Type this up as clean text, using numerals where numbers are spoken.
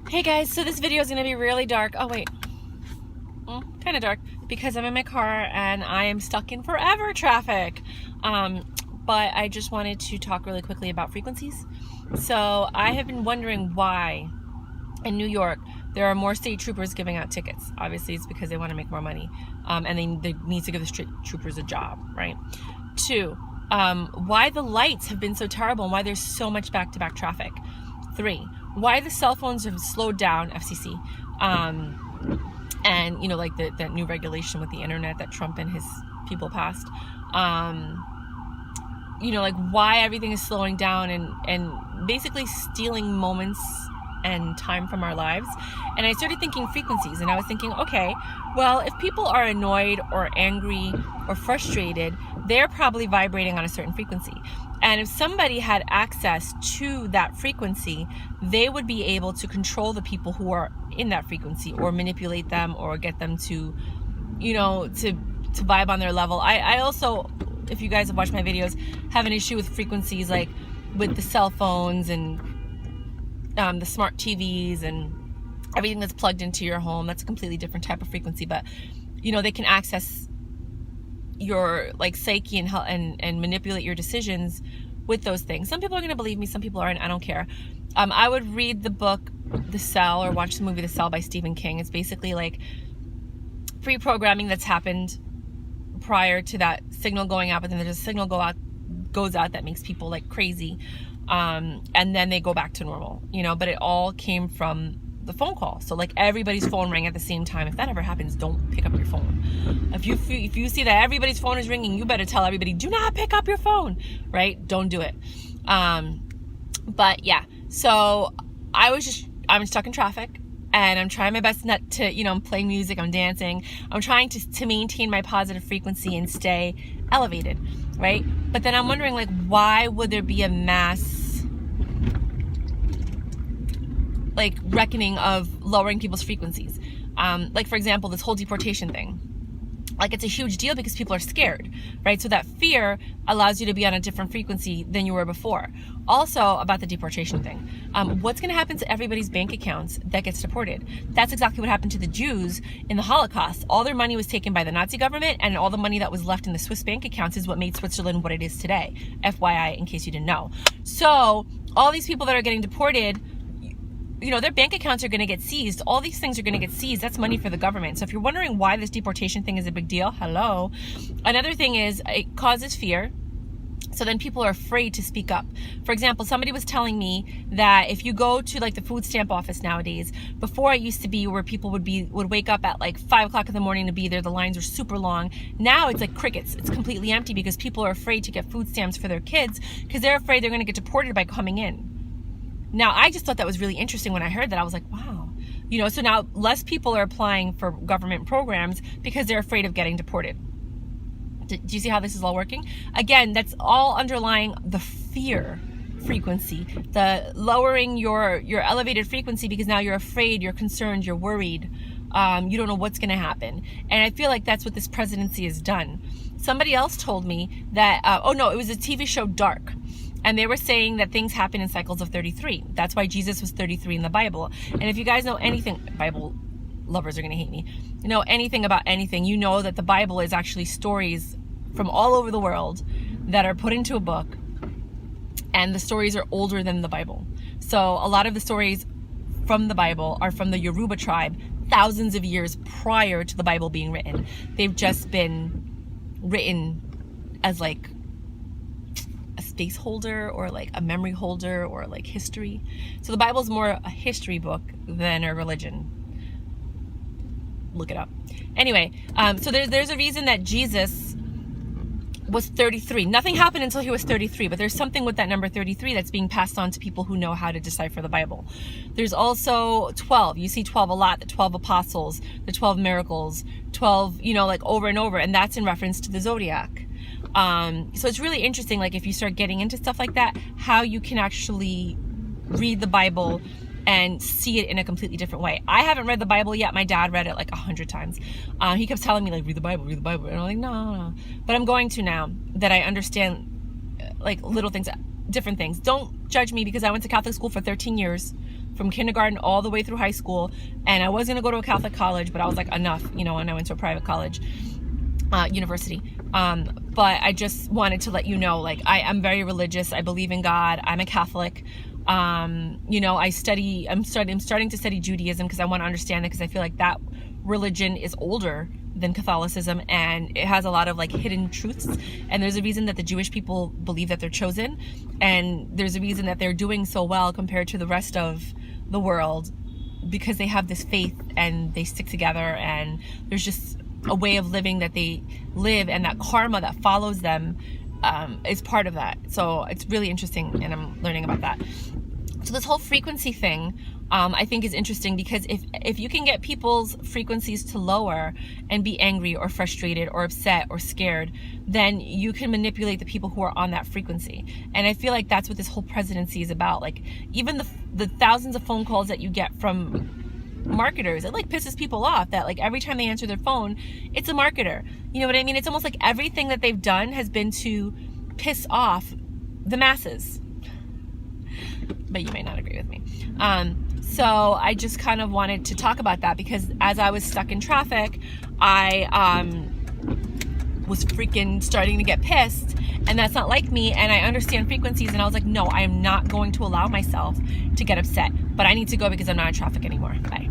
Hey guys, so this video is going to be really dark. Oh wait, kind of dark because I'm in my car and I am stuck in forever traffic. But I just wanted to talk really quickly about frequencies. So I have been wondering why in New York there are more state troopers giving out tickets. Obviously it's because they want to make more money, and they need to give the state troopers a job, right? Two, why the lights have been so terrible and why there's so much back-to-back traffic. Three, why the cell phones have slowed down, FCC, and like that new regulation with the internet that Trump and his people passed. Like why everything is slowing down and basically stealing moments and time from our lives. And I started thinking frequencies, and I was thinking, okay, well, if people are annoyed or angry or frustrated, they're probably vibrating on a certain frequency. And if somebody had access to that frequency, they would be able to control the people who are in that frequency or manipulate them or get them to vibe on their level. I also, if you guys have watched my videos, have an issue with frequencies, like with the cell phones and the smart TVs and everything that's plugged into your home. That's a completely different type of frequency, but they can access your psyche and manipulate your decisions with those things. Some people are going to believe me, some people aren't. I don't care. I would read the book The Cell or watch the movie The Cell by Stephen King. It's basically like pre-programming that's happened prior to that signal going out, but then there's a signal goes out that makes people crazy, and then they go back to normal, but it all came from the phone call. So everybody's phone rang at the same time. If that ever happens, don't pick up your phone. If you see that everybody's phone is ringing, you better tell everybody, do not pick up your phone, right? Don't do it. But yeah, so I'm stuck in traffic and I'm trying my best not to, I'm playing music, I'm dancing, I'm trying to maintain my positive frequency and stay elevated, right? But then I'm wondering, why would there be a mass reckoning of lowering people's frequencies? For example, this whole deportation thing. It's a huge deal because people are scared, right? So that fear allows you to be on a different frequency than you were before. Also, about the deportation thing, what's going to happen to everybody's bank accounts that gets deported? That's exactly what happened to the Jews in the Holocaust. All their money was taken by the Nazi government, and all the money that was left in the Swiss bank accounts is what made Switzerland what it is today. FYI, in case you didn't know. So all these people that are getting deported, their bank accounts are going to get seized. All these things are going to get seized. That's money for the government. So if you're wondering why this deportation thing is a big deal, hello. Another thing is it causes fear. So then people are afraid to speak up. For example, somebody was telling me that if you go to the food stamp office nowadays, before it used to be where people would wake up at 5 o'clock in the morning to be there. The lines are super long. Now it's like crickets. It's completely empty because people are afraid to get food stamps for their kids because they're afraid they're going to get deported by coming in. Now, I just thought that was really interesting when I heard that. I was like, wow. So now less people are applying for government programs because they're afraid of getting deported. Do you see how this is all working? Again, that's all underlying the fear frequency, the lowering your elevated frequency because now you're afraid, you're concerned, you're worried. You don't know what's going to happen. And I feel like that's what this presidency has done. Somebody else told me that, it was a TV show, Dark. And they were saying that things happen in cycles of 33. That's why Jesus was 33 in the Bible. And if you guys know anything, Bible lovers are going to hate me, anything about anything, that the Bible is actually stories from all over the world that are put into a book. And the stories are older than the Bible. So a lot of the stories from the Bible are from the Yoruba tribe thousands of years prior to the Bible being written. They've just been written as a space holder or a memory holder or history. So the Bible is more a history book than a religion. Look it up. Anyway, so there's a reason that Jesus was 33. Nothing happened until he was 33, but there's something with that number 33 that's being passed on to people who know how to decipher the Bible. There's also 12. You see 12 a lot, the 12 apostles, the 12 miracles, 12, over and over, and that's in reference to the zodiac. So it's really interesting, if you start getting into stuff like that, how you can actually read the Bible and see it in a completely different way. I haven't read the Bible yet. My dad read it 100 times. He kept telling me read the Bible. And I'm like, no. But I'm going to now that I understand little things, different things. Don't judge me because I went to Catholic school for 13 years. from kindergarten all the way through high school. And I was going to go to a Catholic college, but I was like, enough, you know, and I went to a private college, university. But I just wanted to let you know, like, I'm very religious. I believe in God. I'm a Catholic. You know, I'm starting to study Judaism because I want to understand it, because I feel like that religion is older than Catholicism, and it has a lot of like hidden truths. And there's a reason that the Jewish people believe that they're chosen, and there's a reason that they're doing so well compared to the rest of the world, because they have this faith and they stick together, and there's just a way of living that they live, and that karma that follows them is part of that. So it's really interesting, and I'm learning about that. So this whole frequency thing, I think is interesting, because if you can get people's frequencies to lower and be angry or frustrated or upset or scared, then you can manipulate the people who are on that frequency. And I feel like that's what this whole presidency is about. Like, even the thousands of phone calls that you get from marketers, it like pisses people off that like every time they answer their phone, it's a marketer. You know what I mean? It's almost like everything that they've done has been to piss off the masses. But you may not agree with me. So I just kind of wanted to talk about that, because as I was stuck in traffic, I was freaking starting to get pissed, and that's not like me, and I understand frequencies, and I was like, no, I am not going to allow myself to get upset, but I need to go because I'm not in traffic anymore. Bye.